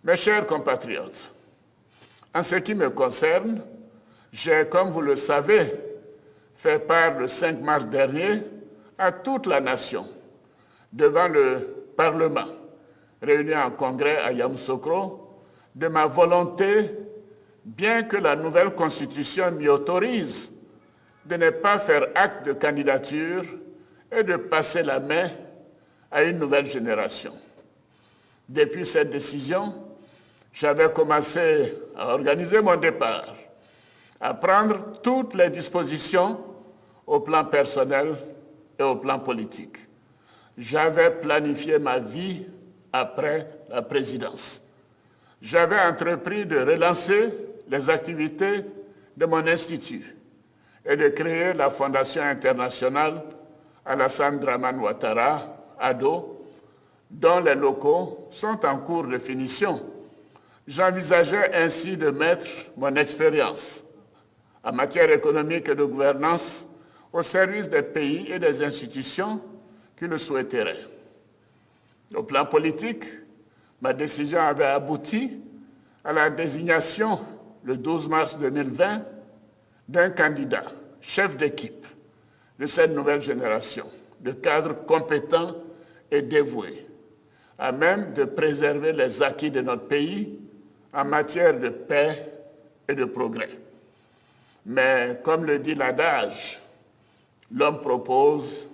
Mes chers compatriotes, en ce qui me concerne, j'ai, comme vous le savez, fait part le 5 mars dernier à toute la nation, devant le Parlement, réuni en congrès à Yamoussoukro, de ma volonté, bien que la nouvelle constitution m'y autorise, de ne pas faire acte de candidature et de passer la main à une nouvelle génération. Depuis cette décision, j'avais commencé à organiser mon départ, à prendre toutes les dispositions au plan personnel et au plan politique. J'avais planifié ma vie après la présidence. J'avais entrepris de relancer les activités de mon institut et de créer la Fondation internationale Alassane Dramane Ouattara, ADO, dont les locaux sont en cours de finition. J'envisageais ainsi de mettre mon expérience en matière économique et de gouvernance au service des pays et des institutions qui le souhaiteraient. Au plan politique, ma décision avait abouti à la désignation, le 12 mars 2020, d'un candidat, chef d'équipe de cette nouvelle génération, de cadres compétents et dévoués, à même de préserver les acquis de notre pays en matière de paix et de progrès. Mais comme le dit l'adage, l'homme propose,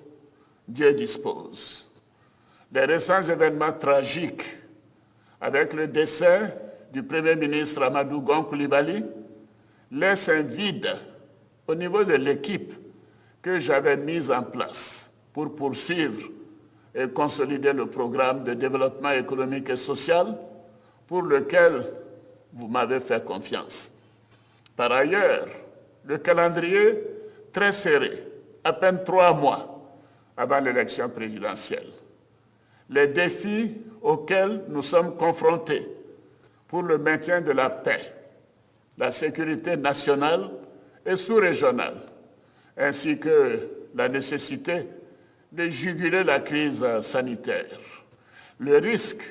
Dieu dispose. Les récents événements tragiques avec le décès du Premier ministre Amadou Gon Coulibaly laissent un vide au niveau de l'équipe que j'avais mise en place pour poursuivre et consolider le programme de développement économique et social pour lequel vous m'avez fait confiance. Par ailleurs, le calendrier très serré, à peine 3 mois avant l'élection présidentielle. Les défis auxquels nous sommes confrontés pour le maintien de la paix, la sécurité nationale et sous-régionale, ainsi que la nécessité de juguler la crise sanitaire. Le risque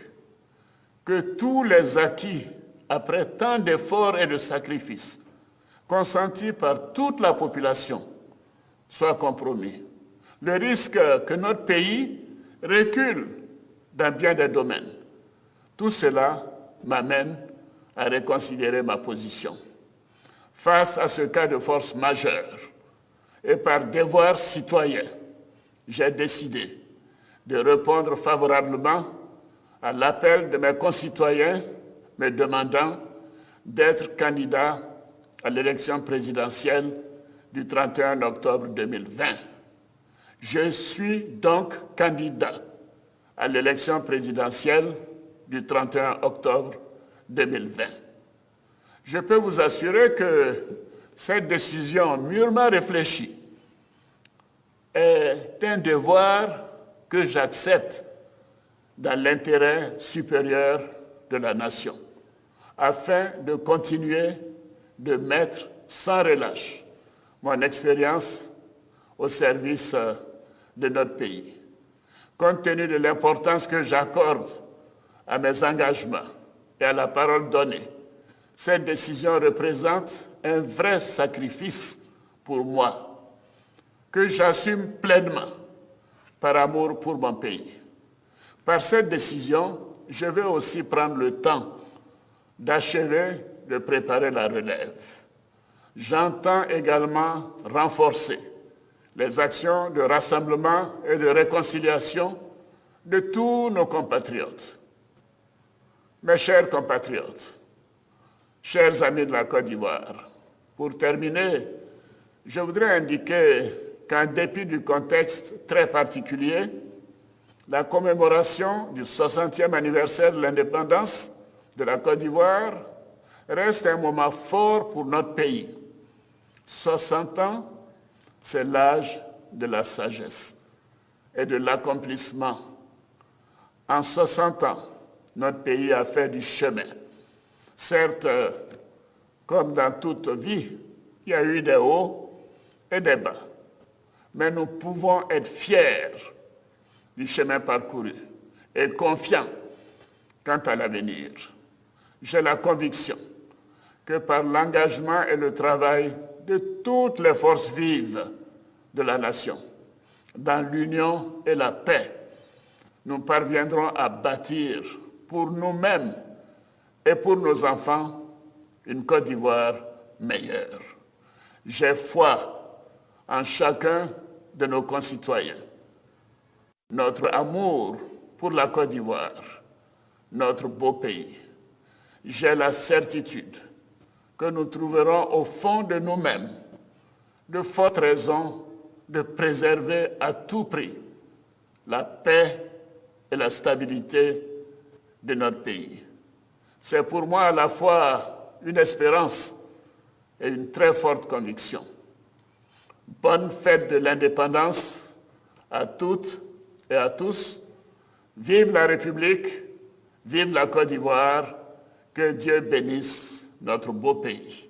que tous les acquis, après tant d'efforts et de sacrifices, consentis par toute la population, soient compromis. Le risque que notre pays recule dans bien des domaines. Tout cela m'amène à reconsidérer ma position. Face à ce cas de force majeure et par devoir citoyen, j'ai décidé de répondre favorablement à l'appel de mes concitoyens me demandant d'être candidat à l'élection présidentielle du 31 octobre 2020. Je suis donc candidat à l'élection présidentielle du 31 octobre 2020. Je peux vous assurer que cette décision mûrement réfléchie est un devoir que j'accepte dans l'intérêt supérieur de la nation, afin de continuer de mettre sans relâche mon expérience au service de notre pays. Compte tenu de l'importance que j'accorde à mes engagements et à la parole donnée, cette décision représente un vrai sacrifice pour moi, que j'assume pleinement par amour pour mon pays. Par cette décision, je vais aussi prendre le temps d'achever de préparer la relève. J'entends également renforcer les actions de rassemblement et de réconciliation de tous nos compatriotes. Mes chers compatriotes, chers amis de la Côte d'Ivoire, pour terminer, je voudrais indiquer qu'en dépit du contexte très particulier, la commémoration du 60e anniversaire de l'indépendance de la Côte d'Ivoire reste un moment fort pour notre pays. 60 ans, c'est l'âge de la sagesse et de l'accomplissement. En 60 ans, notre pays a fait du chemin. Certes, comme dans toute vie, il y a eu des hauts et des bas. Mais nous pouvons être fiers du chemin parcouru et confiants quant à l'avenir. j'ai la conviction que par l'engagement et le travail de toutes les forces vives de la nation, dans l'union et la paix, nous parviendrons à bâtir pour nous-mêmes et pour nos enfants une Côte d'Ivoire meilleure. J'ai foi en chacun de nos concitoyens. Notre amour pour la Côte d'Ivoire, notre beau pays. J'ai la certitude que nous trouverons au fond de nous-mêmes de fortes raisons de préserver à tout prix la paix et la stabilité de notre pays. C'est pour moi à la fois une espérance et une très forte conviction. Bonne fête de l'indépendance à toutes et à tous. Vive la République, vive la Côte d'Ivoire, que Dieu bénisse notre beau pays.